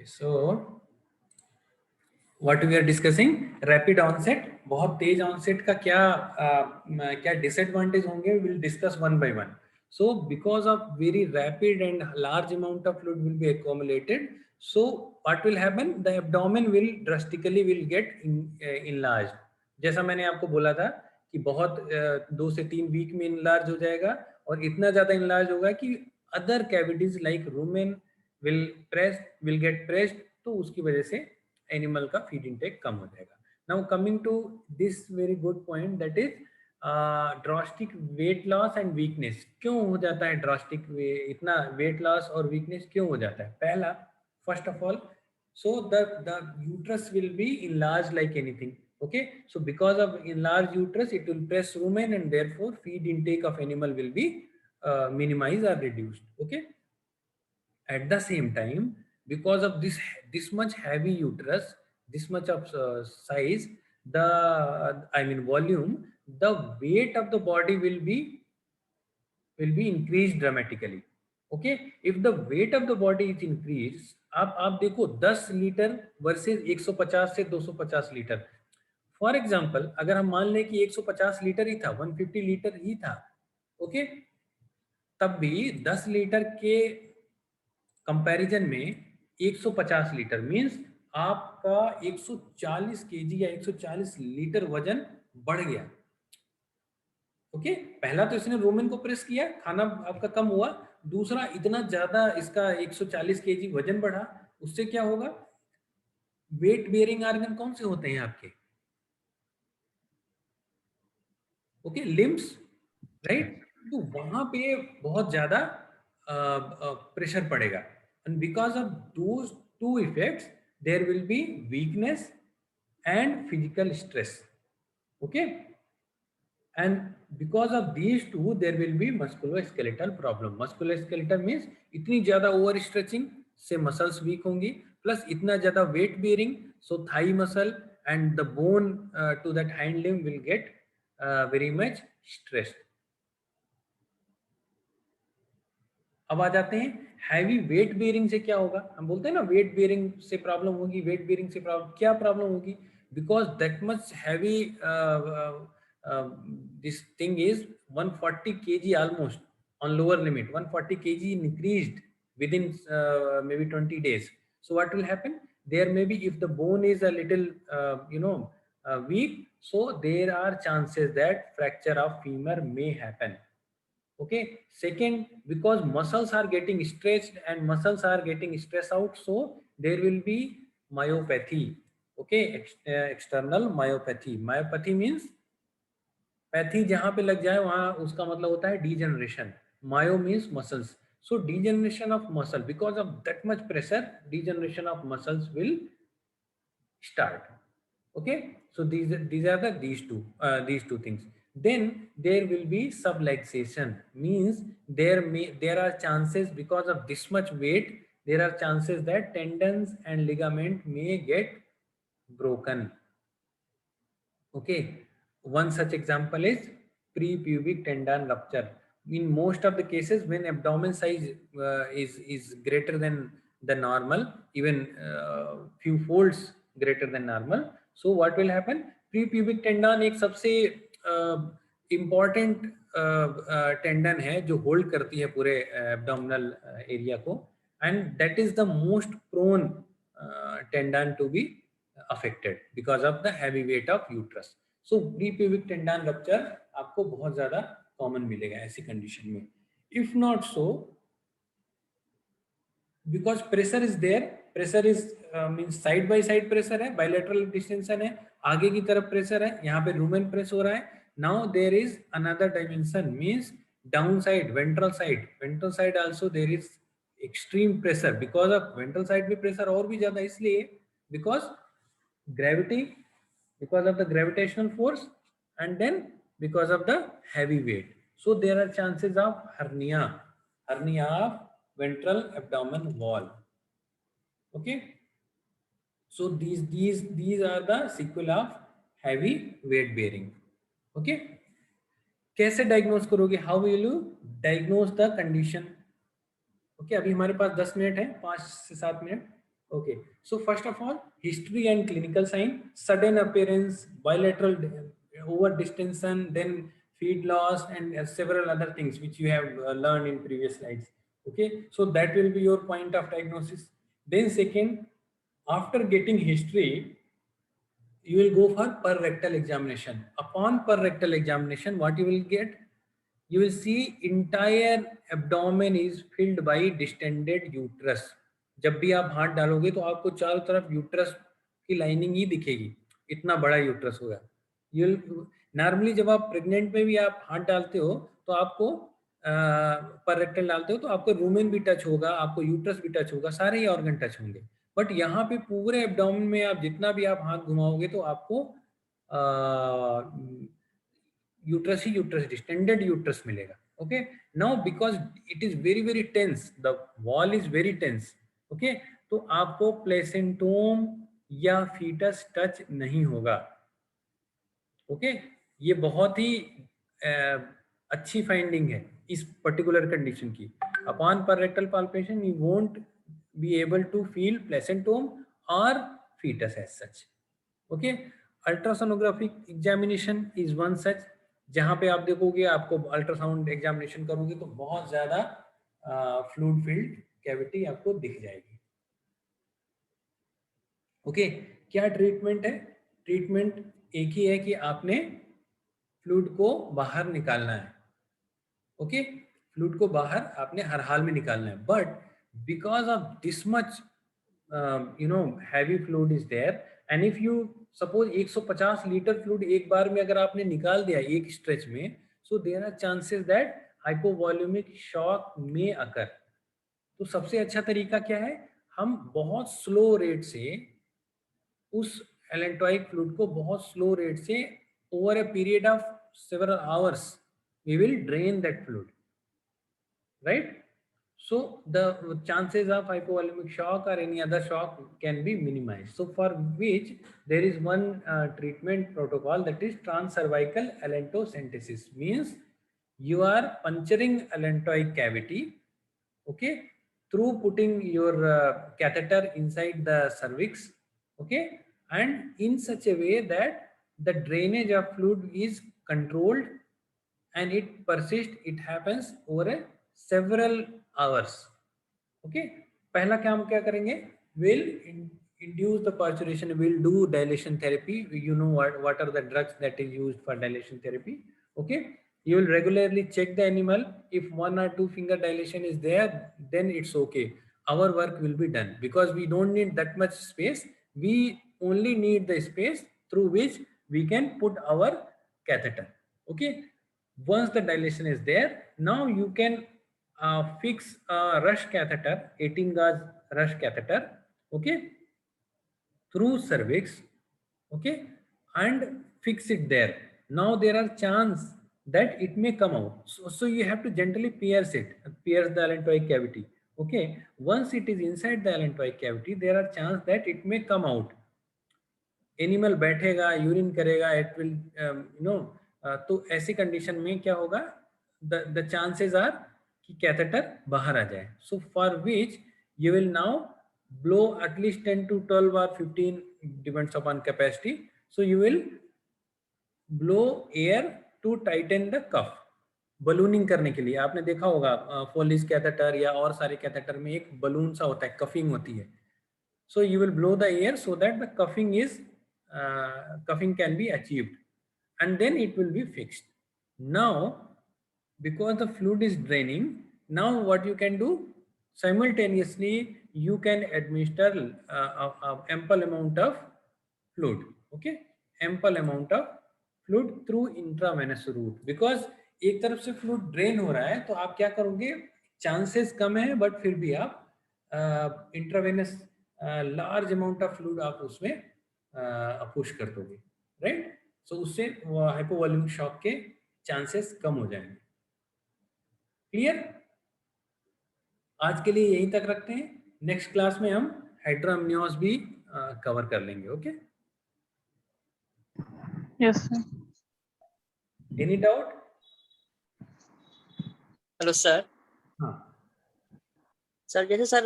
So what we are discussing, rapid onset, बहुत तेज onset का क्या disadvantage होंगे, we will discuss one by one. So because of very rapid and large amount of fluid will be accumulated, so what will happen, the abdomen will drastically will get enlarged. जैसा मैंने आपको बोला था कि बहुत 2 से 3 week में enlarge हो जाएगा और इतना ज्यादा enlarge होगा कि other cavities like rumen will get pressed, तो उसकी वजह से एनिमल का फीड इनटेक कम हो जाएगा. Now coming to this very good point, that is drastic weight loss and weakness. क्यों हो जाता है ड्रास्टिक इतना वेट लॉस और वीकनेस क्यों हो जाता है? पहला, first of all, so the uterus will be enlarged like anything. Okay, so because of enlarged uterus it will press rumen and therefore feed intake of animal will be minimized or reduced. Okay, at the same time, because of this much heavy uterus, this much of size, the I mean volume, the weight of the body will be increased dramatically. Okay, if the weight of the body is increased, आप देखो 10 litre versus 150 से 250 litre. For example, अगर हम मान लें कि 150 litre ही था, 150 litre ही था, ओके, तब भी 10 लीटर के कंपैरिजन में 150 लीटर मींस आपका 140 केजी या 140 लीटर वजन बढ़ गया. ओके, पहला तो इसने रोमन को प्रेस किया, खाना आपका कम हुआ. दूसरा, इतना ज्यादा इसका 140 केजी वजन बढ़ा, उससे क्या होगा? वेट बेयरिंग ऑर्गन कौन से होते हैं आपके? Okay, limbs, right. तो वहां पे बहुत ज्यादा प्रेशर पड़ेगा, and because of those two effects there will be weakness and physical stress. Okay, and because of these two there will be musculoskeletal problem. Musculoskeletal means इतनी ज्यादा ओवर स्ट्रेचिंग से muscles weak होंगी, plus इतना ज्यादा weight bearing, so thigh muscle and the bone to that hind limb will get very much stressed. अब आ जाते हैं हैवी वेट बेयरिंग से क्या होगा. हम बोलते हैं ना वेट बेयरिंग से प्रॉब्लम होगी, वेट बेयरिंग से प्रॉब्लम, क्या प्रॉब्लम होगी? Because that much heavy this thing is 140 kg almost on lower limit, 140 kg increased within maybe 20 days. So what will happen? There may be, if the bone is a little weak, so there are chances that fracture of femur may happen. Okay, second, because muscles are getting stretched and muscles are getting stressed out, so there will be myopathy. Okay, external myopathy. Myopathy means pathy जहां पे लग जाए वहां उसका मतलब होता है degeneration. Myo means muscles, so degeneration of muscle, because of that much pressure degeneration of muscles will start. Okay, so these are these two things. Then there will be subluxation, means there are chances, because of this much weight there are chances that tendons and ligament may get broken. Okay, one such example is prepubic tendon rupture. In most of the cases, when abdomen size is greater than the normal, even few folds greater than normal, so what will happen? Prepubic tendon एक सबसे important tendon है जो hold करती है पूरे abdominal area को, and that is the most prone tendon to be affected because of the heavy weight of uterus. So prepubic tendon rupture आपको बहुत ज्यादा कॉमन मिलेगा ऐसी कंडीशन में. If not so, because pressure is there, pressure is means side by side pressure है, bilateral distension है, आगे की तरफ pressure है, यहाँ पे rumen press हो रहा है. Now there is another dimension, means downside, ventral side also there is extreme pressure. because of ventral side में pressure और भी ज्यादा, इसलिए because gravity, because of the gravitational force, and then because of the heavy weight, so there are chances of hernia of ventral abdomen wall. Okay, so these are the sequel of heavy weight bearing. Okay, कैसे diagnose करोगे? How will you diagnose the condition? Okay, अभी हमारे पास 10 minute है, 5 से 7 minute. Okay, so first of all, history and clinical sign, sudden appearance, bilateral over distension, then feed loss, and several other things which you have learned in previous slides. Okay, so that will be your point of diagnosis. Then second, after getting history, you will go for per rectal examination. Upon per rectal examination, what you will get? You will see entire abdomen is filled by distended uterus. जब भी आप हाथ डालोगे तो आपको चारों तरफ uterus की लाइनिंग ही दिखेगी, इतना बड़ा यूट्रस होगा. यू नॉर्मली जब आप प्रेग्नेंट में भी आप हाथ डालते हो तो आपको पर रेक्टल डालते हो तो आपको रूमेन भी टच होगा, आपको यूट्रस भी टच होगा, सारे ही ऑर्गन टच होंगे. बट यहाँ पे पूरे एब्डोमेन में आप जितना भी आप हाथ घुमाओगे तो आपको यूट्रस ही यूट्रस, डिस्टेंडेड यूट्रस मिलेगा. Okay, now because it is very very tense, the wall is very tense. Okay, तो आपको प्लेसेंटोम या फीटस टच नहीं होगा. ओके, ये बहुत ही अच्छी फाइंडिंग है इस पर्टिकुलर कंडीशन की. अपॉन पर rectal palpation you won't be able to feel placentome और fetus as such. Okay, ultrasonographic examination is one such, जहां पे आप देखोगे, आपको अल्ट्रासाउंड एग्जामिनेशन करोगे तो बहुत ज्यादा फ्लूइड फिल्ड कैविटी आपको दिख जाएगी. ओके, क्या ट्रीटमेंट है? ट्रीटमेंट एक ही है कि आपने फ्लूइड को बाहर निकालना है. ओके, फ्लूइड को बाहर आपने हर हाल में निकालना है. But because of this much heavy fluid is there, and if you suppose 150 litre fluid एक बार में अगर आपने निकाल दिया एक स्ट्रेच में, so there are chances that hypovolemic shock में अकर. तो सबसे अच्छा तरीका क्या है? हम बहुत स्लो रेट से उस एलेंटोइक फ्लूइड को बहुत स्लो रेट से over a period of several hours we will drain that fluid, right? So the chances of hypovolemic shock or any other shock can be minimized. So for which there is one treatment protocol, that is transcervical allentocentesis. Means you are puncturing allentoic cavity, okay, through putting your catheter inside the cervix, okay, and in such a way that the drainage of fluid is controlled and it persists, it happens over a several hours. Okay, पहला काम क्या करेंगे? Will induce the parturition, will do dilation therapy. You know what are the drugs that is used for dilation therapy. Okay, you will regularly check the animal. If 1 or 2 finger dilation is there, then it's okay, our work will be done, because we don't need that much space. We only need the space through which we can put our catheter. Okay, once the dilation is there, now you can fix a rush catheter, 18 gauge rush catheter, okay, through cervix, okay, and fix it there. Now there are chance that it may come out, so you have to gently pierce it, pierce the allentoic cavity. Okay, once it is inside the allentoic cavity, there are chance that it may come out. Animal बैठेगा, urine करेगा, it will तो ऐसी condition में क्या होगा? The chances are कि catheter बाहर आ जाए. So for which you will now blow at least 10 to 12 or 15, depends upon capacity. So you will blow air to tighten the cuff. Ballooning करने के लिए आपने देखा होगा फोलिस कैथेटर या और सारे कैथेटर में एक बलून सा होता है, कफिंग होती है. So you will blow the air so that the cuffing can be achieved, and then it will be fixed. Now, because the fluid is draining, now what you can do? Simultaneously, you can administer ample amount of fluid. Okay, ample amount of fluid through intravenous route. Because एक तरफ से fluid drain हो रहा है, तो आप क्या करोगे? Chances कम है, but फिर भी आप intravenous large amount of fluid आप उसमें पुश कर दोगे, राइट? सो उससे हाइपोवॉल्यूमिक शॉक के चांसेस कम हो जाएंगे. क्लियर? आज के लिए यहीं तक रखते हैं. नेक्स्ट क्लास में हम हाइड्रोअम्नियोस भी कवर कर लेंगे. Okay, yes sir. Any doubt? Hello sir. हाँ सर जैसे सर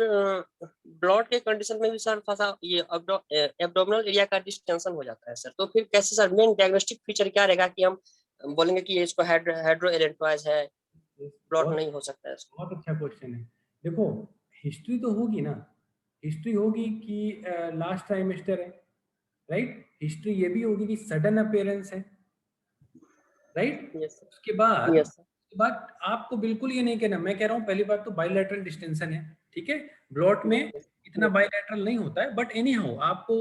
ब्लॉट के कंडीशन में भी सर फंसा ये एब्डोमिनल एरिया का डिस्टेंशन हो जाता है सर, तो फिर कैसे सर मेन डायग्नोस्टिक फीचर क्या रहेगा कि हम बोलेंगे कि ये इसको हाइड्रोएलेंटोइज है, ब्लॉट नहीं हो सकता है इसको? बहुत अच्छा क्वेश्चन है। देखो, हिस्ट्री तो होगी ना, हिस्ट्री होगी कि लास्ट ट्राइमेस्टर है, राइट। हिस्ट्री ये भी होगी कि सडन अपीयरेंस है, राइट। यस उसके बाद यस सर। आपको बिल्कुल ये नहीं कहना, मैं कह रहा हूँ पहली बात तो बायलैटरल डिस्टेंशन है, ठीक है। ब्लॉट में इतना बायलैटरल नहीं होता है, बट एनी हाउ आपको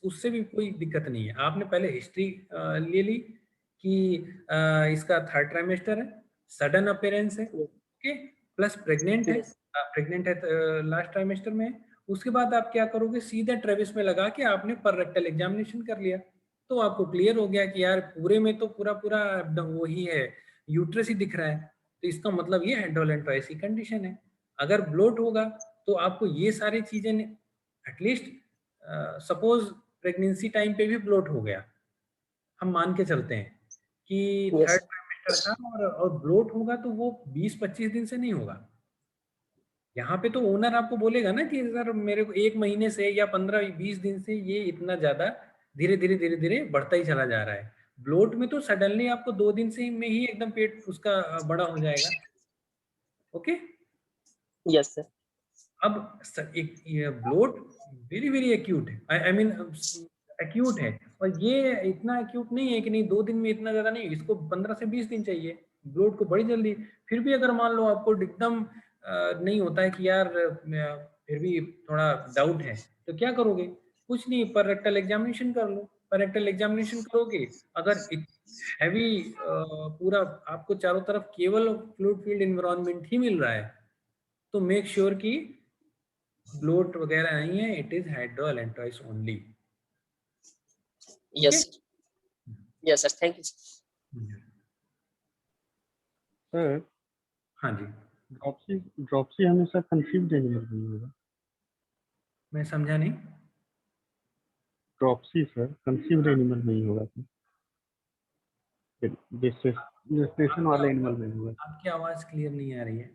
उससे भी कोई दिक्कत नहीं है। आपने पहले हिस्ट्री ले ली कि इसका थर्ड ट्राइमेस्टर है, सडन अपीयरेंस है, ओके, प्लस प्रेग्नेंट है, प्रेग्नेंट है लास्ट ट्राइमेस्टर में। उसके बाद आप क्या करोगे, सीधा ट्रेविस में लगा के आपने पर रेक्टल एग्जामिनेशन कर लिया, तो आपको क्लियर हो गया कि यार पूरे में तो पूरा पूरा वही है, यूट्रस ही दिख रहा है, तो इसका मतलब ये हाइड्रोलेंट्राइस की कंडीशन है। अगर ब्लोट होगा तो आपको ये सारी चीजें, एटलीस्ट सपोज प्रेगनेंसी टाइम पे भी ब्लोट हो गया, हम मान के चलते हैं कि थर्ड ट्राइमेस्टर था, और ब्लोट होगा तो वो 20-25 दिन से नहीं होगा। यहाँ पे तो ओनर आपको बोलेगा ना कि सर मेरे को 1 महीने से या 15-20 दिन से ये इतना ज्यादा धीरे धीरे धीरे धीरे बढ़ता ही चला जा रहा है। ब्लोट में तो सडनली आपको 2 दिन से में ही एकदम पेट उसका बड़ा हो जाएगा, ओके। Yes sir. अब एक ब्लोट वेरी वेरी एक्यूट है, आई मीन एक्यूट है, और ये इतना एक्यूट नहीं है कि नहीं 2 दिन में इतना ज्यादा नहीं, इसको 15 से 20 दिन चाहिए ब्लोट को बड़ी जल्दी। फिर भी अगर मान लो आपको एकदम नहीं होता है कि यार फिर भी थोड़ा डाउट है, तो क्या करोगे, कुछ नहीं, पर रेक्टल एग्जामिनेशन कर लो। पर रेक्टल एग्जामिनेशन करोगे, अगर हैवी पूरा आपको चारों तरफ केवल फ्लूइड फील्ड एनवायरनमेंट ही मिल रहा है, तो मेक श्योर कि ब्लोट वगैरह नहीं है, it is hydrallantois only, okay. Yes yes sir, thank you sir. हाँ जी, ड्रॉपसी हमेशा कंसीव्ड एनिमल में होगा? मैं समझा नहीं। ड्रॉपसी सर कंसीव्ड एनिमल नहीं होगा सर, गेस्टेशन वाले एनिमल में होगा? आपकी आवाज क्लियर नहीं आ रही है।